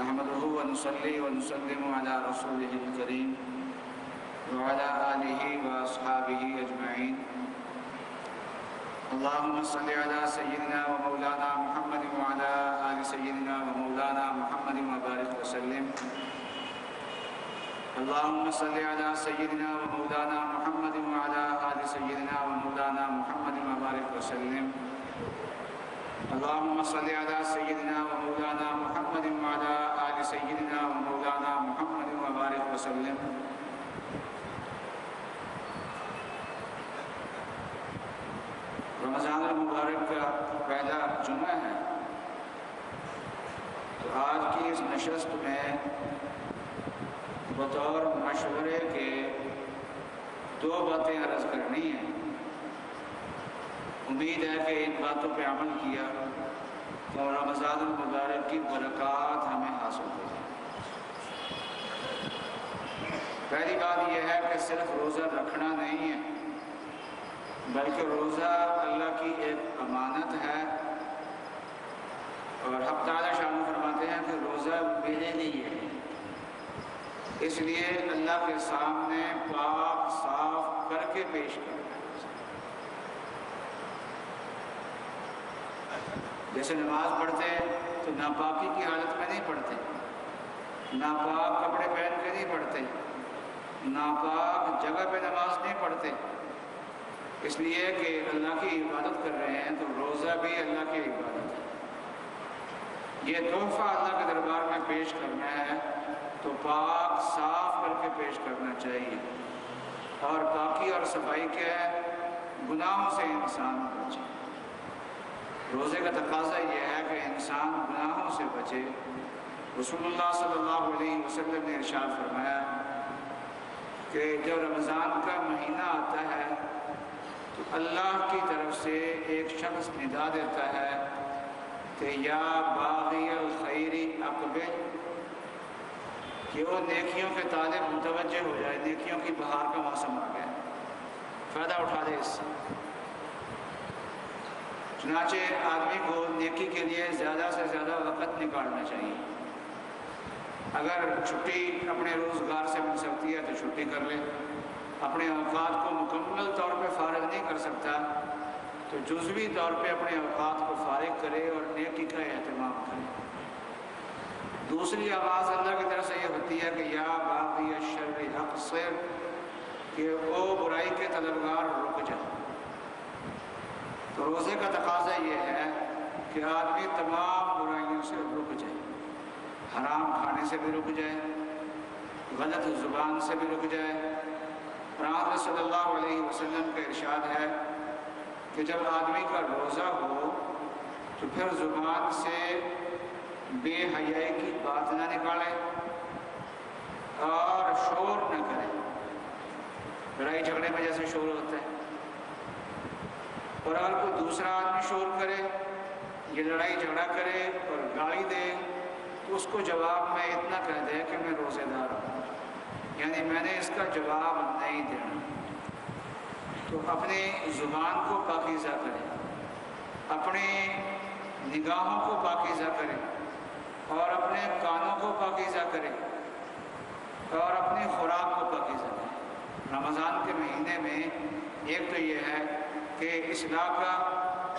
نحمده ونصلي ونسلم على رسوله الكريم وعلى آله وأصحابه أجمعين. اللهم صل على سيدنا ومولانا محمد وعلى آل سيدنا ومولانا محمد وبارك وسلم. اللهم صل على سيدنا ومولانا محمد وعلى آل سيدنا ومولانا محمد وبارك وسلم. اللهم صل على سيدنا ومولانا محمد وعلى آل سيدنا ومولانا محمد وبارك وسلم. رمضان المبارک کا پہلا جمعہ ہے، تو آج کی اس نشست میں بطور مشورے کے دو باتیں عرض کرنی ہیں. امید ہے کہ ان باتوں پہ عمل کیا تو رمضان المبارک کی برکات ہمیں حاصل ہو جائے. پہلی بات یہ ہے کہ صرف روزہ رکھنا نہیں ہے، بلکہ روزہ اللہ کی ایک امانت ہے، اور حق تعالیٰ شان فرماتے ہیں کہ روزہ میرے لیے ہے، اس لیے اللہ کے سامنے پاک صاف کر کے پیش کرنا. جیسے نماز پڑھتے تو ناپاکی کی حالت میں نہیں پڑھتے، ناپاک کپڑے پہن کے نہیں پڑھتے، ناپاک جگہ پہ نماز نہیں پڑھتے، اس لیے کہ اللہ کی عبادت کر رہے ہیں. تو روزہ بھی اللہ کی عبادت ہے. یہ تحفہ اللہ کے دربار میں پیش کرنا ہے تو پاک صاف کر کے پیش کرنا چاہیے. اور پاکی اور صفائی کیا ہے؟ گناہوں سے انسان بچے. روزے کا تقاضا یہ ہے کہ انسان گناہوں سے بچے. رسول اللہ صلی اللہ علیہ وسلم نے ارشاد فرمایا کہ جب رمضان کا مہینہ آتا ہے تو اللہ کی طرف سے ایک شخص ندا دیتا ہے کہ یا باغی الخیر اقبل، کہ وہ نیکیوں کے طالب متوجہ ہو جائے. نیکیوں کی بہار کا موسم آ گیا، فائدہ اٹھا دے اس سے. چنانچہ آدمی کو نیکی کے لیے زیادہ سے زیادہ وقت نکالنا چاہیے. اگر چھٹی اپنے روزگار سے مل سکتی ہے تو چھٹی کر لے. اپنے اوقات کو مکمل طور پہ فارغ نہیں کر سکتا تو جزوی طور پہ اپنے اوقات کو فارغ کرے اور نیکی کا اہتمام کرے. دوسری آواز اللہ کی طرف سے یہ ہوتی ہے کہ یا باغی الشر اقصر، کہ او برائی کے طلبگار رک جا. تو روزے کا تقاضا یہ ہے کہ آدمی تمام برائیوں سے رک جائے. حرام کھانے سے بھی رک جائے، غلط زبان سے بھی رک جائے. حضرت صلی اللہ علیہ وسلم کا ارشاد ہے کہ جب آدمی کا روزہ ہو تو پھر زبان سے بے حیائی کی بات نہ نکالے اور شور نہ کرے. لڑائی جھگڑے میں جیسے شور ہوتا ہے، اور اگر کوئی دوسرا آدمی شور کرے، یہ لڑائی جھگڑا کرے اور گالی دے تو اس کو جواب میں اتنا کہہ دے کہ میں روزے دار ہوں، یعنی میں نے اس کا جواب نہیں دینا. تو اپنی زبان کو پاکیزہ کرے، اپنی نگاہوں کو پاکیزہ کرے، اور اپنے کانوں کو پاکیزہ کرے، اور اپنی خوراک کو پاکیزہ کرے. رمضان کے مہینے میں ایک تو یہ ہے کہ اصلاح کا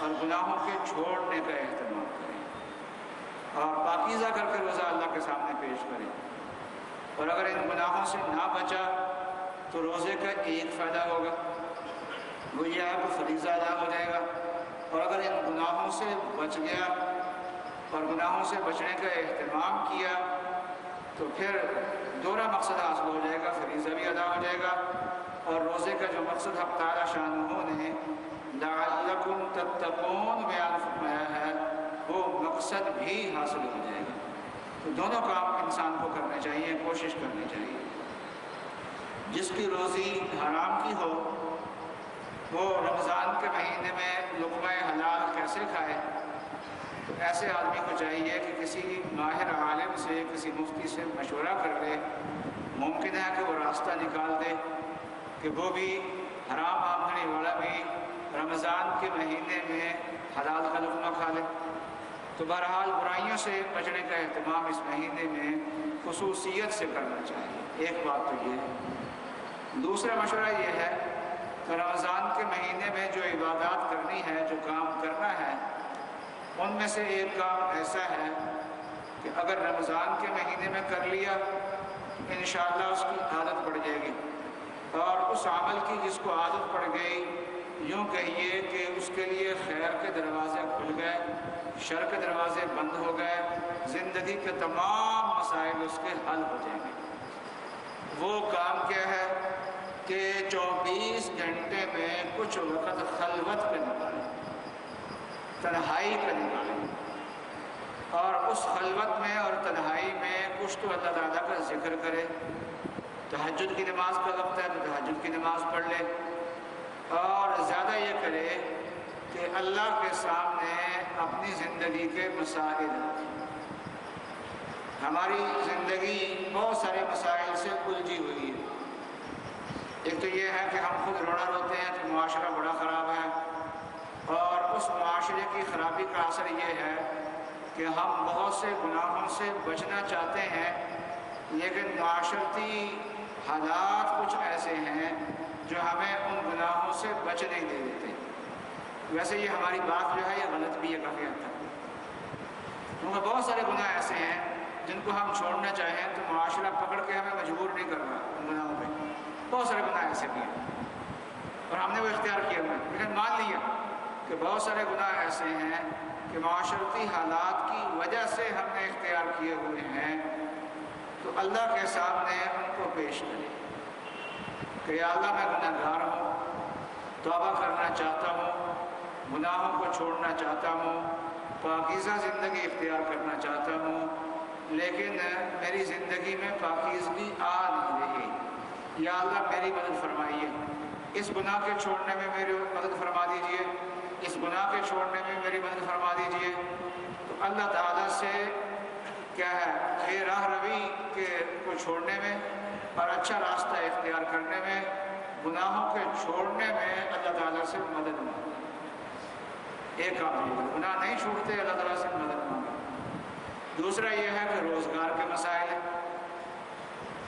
اور گناہوں کے چھوڑنے کا اہتمام کرے، اور پاکیزہ کر کے روزہ اللہ کے سامنے پیش کرے. اور اگر ان گناہوں سے نہ بچا تو روزے کا ایک فائدہ ہوگا، وہ یہ ہے کہ فریضہ ادا ہو جائے گا. اور اگر ان گناہوں سے بچ گیا اور گناہوں سے بچنے کا اہتمام کیا تو پھر دوہرا مقصد حاصل ہو جائے گا، فریضہ بھی ادا ہو جائے گا، اور روزے کا جو مقصد حق تعالیٰ شانہ نے لعلکم تتقون بیان فرمایا ہے وہ مقصد بھی حاصل ہو جائے گا. تو دونوں کام انسان کو کرنے چاہیے، کوشش کرنی چاہیے. جس کی روزی حرام کی ہو وہ رمضان کے مہینے میں لقمہ حلال کیسے کھائے؟ تو ایسے آدمی کو چاہیے کہ کسی ماہر عالم سے، کسی مفتی سے مشورہ کر لے. ممکن ہے کہ وہ راستہ نکال دے کہ وہ بھی حرام آمدنی والا بھی رمضان کے مہینے میں حلال کا لقمہ کھا لے. تو بہرحال برائیوں سے بچنے کا اہتمام اس مہینے میں خصوصیت سے کرنا چاہیے، ایک بات تو یہ ہے۔ دوسرا مشورہ یہ ہے کہ رمضان کے مہینے میں جو عبادات کرنی ہے، جو کام کرنا ہے، ان میں سے ایک کام ایسا ہے کہ اگر رمضان کے مہینے میں کر لیا انشاءاللہ اس کی عادت پڑ جائے گی، اور اس عمل کی جس کو عادت پڑ گئی، یوں کہیے کہ اس کے لیے خیر کے دروازے کھل گئے، شر کے دروازے بند ہو گئے، زندگی کے تمام مسائل اس کے حل ہو جائیں گے۔ وہ کام کیا ہے کہ 24 گھنٹے میں کچھ وقت خلوت کا نکالیں، تنہائی کا نکالیں، اور اس خلوت میں اور تنہائی میں کچھ تو اللہ تعالیٰ کا ذکر کرے۔ تہجد کی نماز کا وقت ہے تو تہجد کی نماز پڑھ لے، اور زیادہ یہ کرے کہ اللہ کے سامنے اپنی زندگی کے مسائل رکھیں۔ ہماری زندگی بہت سارے مسائل سے الجھی ہوئی ہے۔ ایک تو یہ ہے کہ ہم خود رونا روتے ہیں کہ معاشرہ بڑا خراب ہے، اور اس معاشرے کی خرابی کا اثر یہ ہے کہ ہم بہت سے گناہوں سے بچنا چاہتے ہیں، لیکن معاشرتی حالات کچھ ایسے ہیں جو ہمیں ان گناہوں سے بچ نہیں دے دیتے۔ ویسے یہ ہماری بات جو ہے یہ غلط بھی ہے کافی حد تک، کیونکہ بہت سارے گناہ ایسے ہیں جن کو ہم چھوڑنا چاہیں تو معاشرہ پکڑ کے ہمیں مجبور نہیں کر رہا ان گناہوں پہ۔ بہت سارے گناہ ایسے بھی ہیں اور ہم نے وہ اختیار کیا ہوا ہے، لیکن مان لیا کہ بہت سارے گناہ ایسے ہیں کہ معاشرتی حالات کی وجہ سے ہم نے اختیار کیے ہوئے ہیں، تو اللہ کے سامنے ان کو پیش کریں کہ یا اللہ میں گناہ گار ہوں، توبہ کرنا چاہتا ہوں، گناہوں کو چھوڑنا چاہتا ہوں، پاکیزہ زندگی اختیار کرنا چاہتا ہوں، لیکن میری زندگی میں پاکیزگی آ نہیں رہی۔ یا اللہ میری مدد فرمائیے، اس گناہ کے چھوڑنے میں میری مدد فرما دیجئے، اس گناہ کے چھوڑنے میں میری مدد فرما دیجئے۔ تو اللہ تعالیٰ سے کیا ہے یہ راہ روی کے کو چھوڑنے میں اور اچھا راستہ اختیار کرنے میں، گناہوں کے چھوڑنے میں اللہ تعالیٰ سے مدد مانگے۔ ایک کام یہ ہے، گناہ نہیں چھوڑتے اللہ تعالیٰ سے مدد مانگے۔ دوسرا یہ ہے کہ روزگار کے مسائل ہیں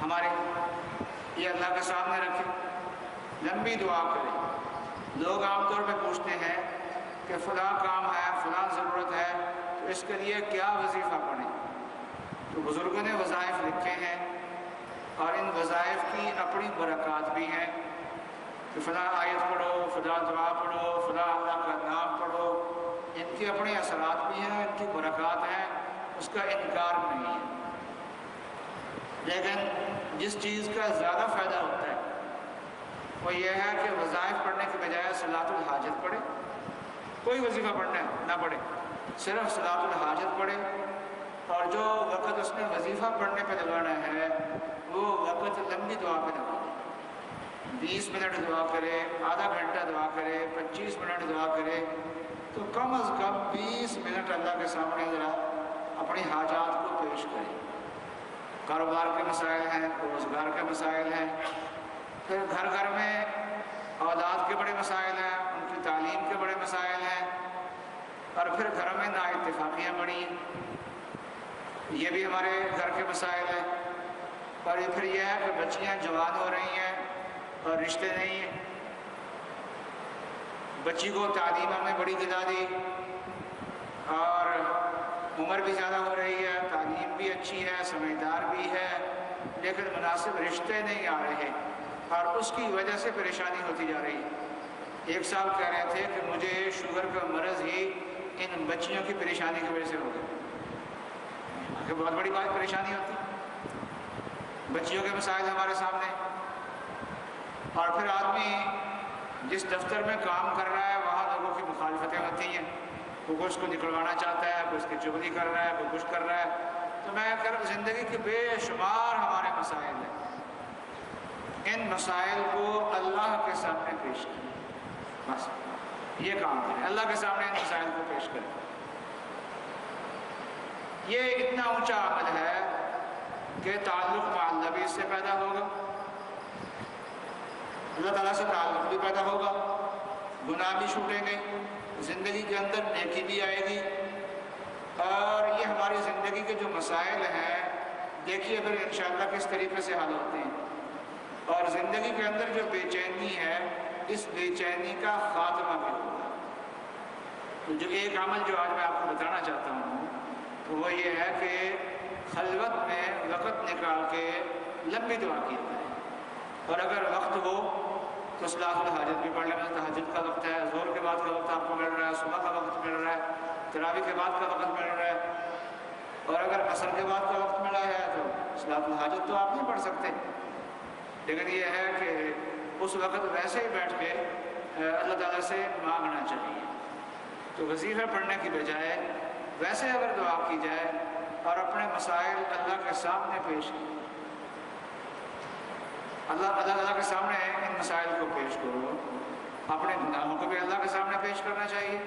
ہمارے، یہ اللہ کے سامنے رکھیں، لمبی دعا کریں۔ لوگ عام طور پہ پوچھتے ہیں کہ فلاں کام ہے، فلاں ضرورت ہے، تو اس کے لیے کیا وظیفہ پڑھیں؟ تو بزرگوں نے وظائف لکھے ہیں، اور ان وظائف کی اپنی برکات بھی ہیں کہ فلاں آیت پڑھو، فلاں دعا پڑھو، فلاں اللہ کا نام پڑھو، ان کی اپنے اثرات بھی ہیں، ان کی برکات ہیں، اس کا انکار نہیں ہے۔ لیکن جس چیز کا زیادہ فائدہ ہوتا ہے وہ یہ ہے کہ وظائف پڑھنے کے بجائے صلاۃ الحاجت پڑھے، کوئی وظیفہ پڑھنا نہ پڑھے، صرف صلاۃ الحاجت پڑھے، اور جو وقت اس نے وظیفہ پڑھنے پہ لگانا ہے وہ وقت لمبی دعا پہ لگانا ہے۔ 20 منٹ دعا کرے، آدھا گھنٹہ دعا کرے، 25 منٹ دعا کرے، تو کم از کم 20 منٹ اللہ کے سامنے ذرا اپنی حاجات کو پیش کرے۔ کاروبار کے مسائل ہیں، روزگار کے مسائل ہیں، پھر گھر گھر میں اولاد کے بڑے مسائل ہیں، ان کی تعلیم کے بڑے مسائل ہیں، اور پھر گھر میں نا اتفاقیاں بڑی ہیں، یہ بھی ہمارے گھر کے مسائل ہیں۔ اور پھر یہ ہے کہ بچیاں جوان ہو رہی ہیں اور رشتے نہیں ہیں، بچی کو تعلیم ہم نے بڑی دلا دی اور عمر بھی زیادہ ہو رہی ہے، تعلیم بھی اچھی ہے، سمجھدار بھی ہے، لیکن مناسب رشتے نہیں آ رہے، اور اس کی وجہ سے پریشانی ہوتی جا رہی ہے۔ ایک صاحب کہہ رہے تھے کہ مجھے شوگر کا مرض ہی ان بچیوں کی پریشانی کی وجہ سے ہو گیا، کہ بہت بڑی بات پریشانی ہوتی ہے، بچیوں کے مسائل ہمارے سامنے، اور پھر آدمی جس دفتر میں کام کر رہا ہے وہاں لوگوں کی مخالفتیں ہوتی ہیں، کوئی اس کو نکلوانا چاہتا ہے، کوئی اس کی چغلی کر رہا ہے، کوئی کچھ کر رہا ہے۔ تو میں کہہ رہا ہوں زندگی کے بے شمار ہمارے مسائل ہیں، ان مسائل کو اللہ کے سامنے پیش کریں، بس یہ کام کریں، اللہ کے سامنے ان مسائل کو پیش کریں۔ یہ اتنا اونچا عمل ہے کہ تعلق مع اللہ بھی اس سے پیدا ہوگا، اللہ تعالیٰ سے تعلق بھی پیدا ہوگا، گناہ بھی چھوٹیں گے، زندگی کے اندر نیکی بھی آئے گی، اور یہ ہماری زندگی کے جو مسائل ہیں دیکھیے پھر انشاءاللہ کس طریقے سے حل ہوتے ہیں، اور زندگی کے اندر جو بے چینی ہے اس بے چینی کا خاتمہ بھی ہوگا۔ تو جو ایک عمل جو آج میں آپ کو بتانا چاہتا ہوں تو وہ یہ ہے کہ خلوت میں وقت نکال کے لمبی دعا کی جائے، اور اگر وقت ہو تو صلاۃ الحاجت بھی پڑھ لینا۔ تہجد کا وقت ہے، ظہر کے بعد کا وقت آپ کو مل رہا ہے، صبح کا وقت مل رہا ہے، تراویح کے بعد کا وقت مل رہا ہے، اور اگر عصر کے بعد کا وقت ملا ہے تو صلاۃ الحاجت تو آپ نہیں پڑھ سکتے، لیکن یہ ہے کہ اس وقت ویسے ہی بیٹھ کے اللہ تعالیٰ سے مانگنا چاہیے۔ تو وظیفہ پڑھنے کی بجائے ویسے اگر دعا کی جائے اور اپنے مسائل اللہ کے سامنے پیش کی، اللہ تعالیٰ کے سامنے ان مسائل کو پیش کرو، اپنے گناہوں کو بھی اللہ کے سامنے پیش کرنا چاہیے،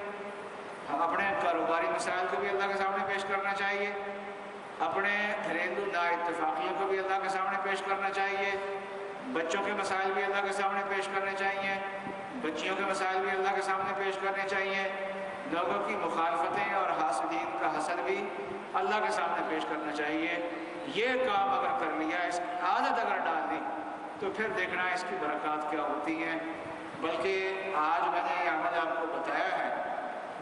اپنے کاروباری مسائل کو بھی اللہ کے سامنے پیش کرنا چاہیے، اپنے گھریلو نا اتفاقیوں کو بھی اللہ کے سامنے پیش کرنا چاہیے، بچوں کے مسائل بھی اللہ کے سامنے پیش کرنے چاہیے، بچیوں کے مسائل بھی اللہ کے سامنے پیش کرنے چاہیے، لوگوں کی مخالفتیں اور حاسدین کا حسد بھی اللہ کے سامنے پیش کرنا چاہیے۔ یہ کام اگر کر لیا، اس کی عادت اگر ڈال دی تو پھر دیکھنا اس کی برکات کیا ہوتی ہیں۔ بلکہ آج میں نے یہ عمل آپ کو بتایا ہے،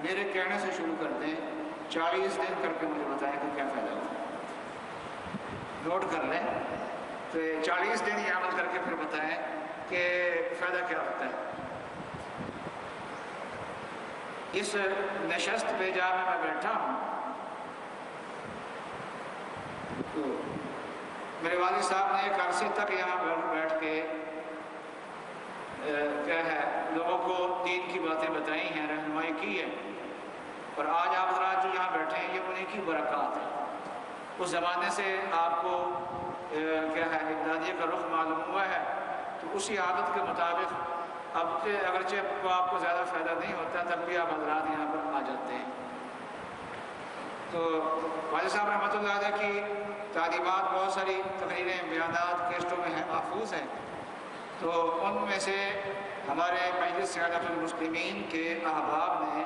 میرے کہنے سے شروع کر دیں، 40 دن کر کے مجھے بتائیں کہ کیا فائدہ ہوتا ہے، نوٹ کر لیں، تو 40 دن یہ عمل کر کے پھر بتائیں کہ فائدہ کیا ہوتا ہے۔ اس نشست پہ جہاں میں بیٹھا ہوں تو میرے والد صاحب نے ایک عرصے تک یہاں بیٹھ کے کیا ہے لوگوں کو دین کی باتیں بتائی ہیں، رہنمائی کی ہے، اور آج آپ حضرات جو یہاں بیٹھے ہیں یہ انہیں کی برکات ہے۔ اس زمانے سے آپ کو کیا ہے اقدادیہ کا رخ معلوم ہوا ہے، تو اسی عادت کے مطابق اب کہ اگرچہ آپ کو زیادہ فائدہ نہیں ہوتا تب بھی آپ حضرات یہاں پر آ جاتے ہیں۔ تو والد صاحب رحمۃ اللہ علیہ کی تعلیمات بہت ساری تقریریں، بیانات کیسٹوں میں ہیں، محفوظ ہیں، تو ان میں سے ہمارے مجلس سیادت المسلمین کے احباب نے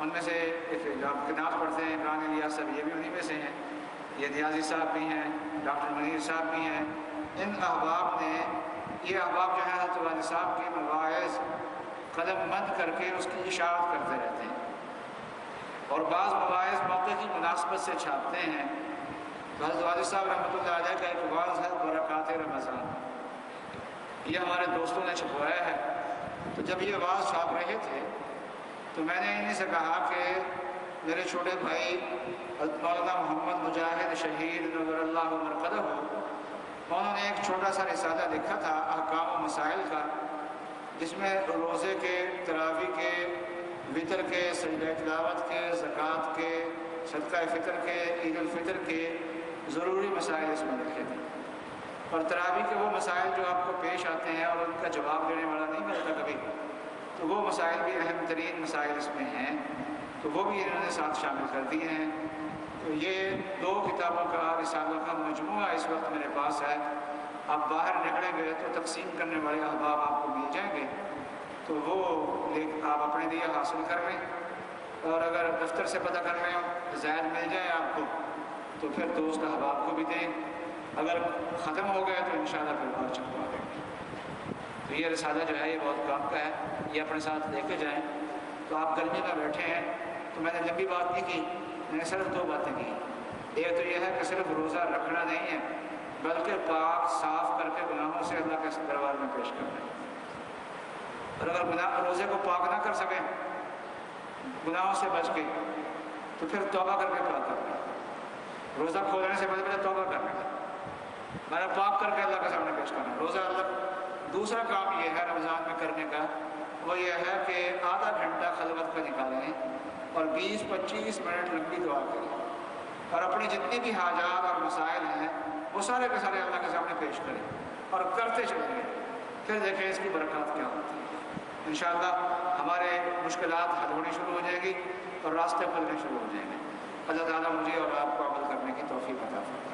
ان میں سے ایک جو آپ کنات پڑھتے ہیں عمران الیاس صاحب، یہ بھی انہی میں سے ہیں، یہ نیازی صاحب بھی ہیں، ڈاکٹر منیر صاحب بھی ہیں، ان احباب نے یہ احباب جو ہیں حضرت والد صاحب کے مواعظ قلم بند کر کے اس کی اشاعت کرتے رہتے ہیں، اور بعض مواعظ موقع کی مناسبت سے چھاپتے ہیں۔ تو حضرت والد صاحب رحمۃ اللہ علیہ کا ایک واعظ ہے برکات رمضان، یہ ہمارے دوستوں نے چھپوایا ہے۔ تو جب یہ واعظ چھاپ رہے تھے تو میں نے انہیں سے کہا کہ میرے چھوٹے بھائی مولانا محمد مجاہد شہید نور اللہ مرقدہ، انہوں نے ایک چھوٹا سا رسالہ لکھا تھا احکام و مسائل کا، جس میں روزے کے، تراویح کے، وطر کے، سجدہ تلاوت کے، زکوٰۃ کے، صدقہ فطر کے، عید الفطر کے ضروری مسائل اس میں لکھے تھے، اور تراویح کے وہ مسائل جو آپ کو پیش آتے ہیں اور ان کا جواب دینے والا نہیں ملتا کبھی، تو وہ مسائل بھی اہم ترین مسائل اس میں ہیں، تو وہ بھی انہوں نے ساتھ شامل کر دیے ہیں۔ تو یہ 2 کتابوں کا رسالوں کا مجموعہ اس وقت میرے پاس ہے۔ آپ باہر نکلیں گے تو تقسیم کرنے والے احباب آپ کو مل جائیں گے، تو وہ آپ اپنے لیے حاصل کر لیں، اور اگر دفتر سے پتہ کر رہے ہو زائد مل جائے آپ کو تو پھر دوست احباب کو بھی دیں، اگر ختم ہو گیا تو انشاءاللہ پھر اور چھپوا دیں گے۔ تو یہ رسالہ جو ہے یہ بہت کام کا ہے، یہ اپنے ساتھ لے کے جائیں۔ تو آپ گرمی میں بیٹھے ہیں تو میں نے لمبی بات نہیں کی، میں نے صرف 2 باتیں کی۔ ایک تو یہ ہے کہ صرف روزہ رکھنا نہیں ہے بلکہ پاک صاف کر کے گناہوں سے اللہ کے دربار میں پیش کرنا ہے، اور اگر روزے کو پاک نہ کر سکیں گناہوں سے بچ کے تو پھر توبہ کر کے پاک کرنا، روزہ کھولنے سے پہلے توبہ کرنا، میں نے پاک کر کے اللہ کے سامنے پیش کرنا روزہ اللہ۔ دوسرا کام یہ ہے رمضان میں کرنے کا، وہ یہ ہے کہ آدھا گھنٹہ خلوت کا نکالیں اور 20-25 منٹ لمبی دعا کریں، اور اپنی جتنی بھی حاجات اور مسائل ہیں وہ سارے کے سارے اللہ کے سامنے پیش کریں اور کرتے چلیں گے، پھر دیکھیں اس کی برکات کیا ہوتی ہے۔ انشاءاللہ ہمارے مشکلات حل ہونی شروع ہو جائیں گی اور راستے کھلنے شروع ہو جائیں گے۔ اللہ تعالیٰ مجھے اور آپ کو عمل کرنے کی توفیق عطا فرمائے۔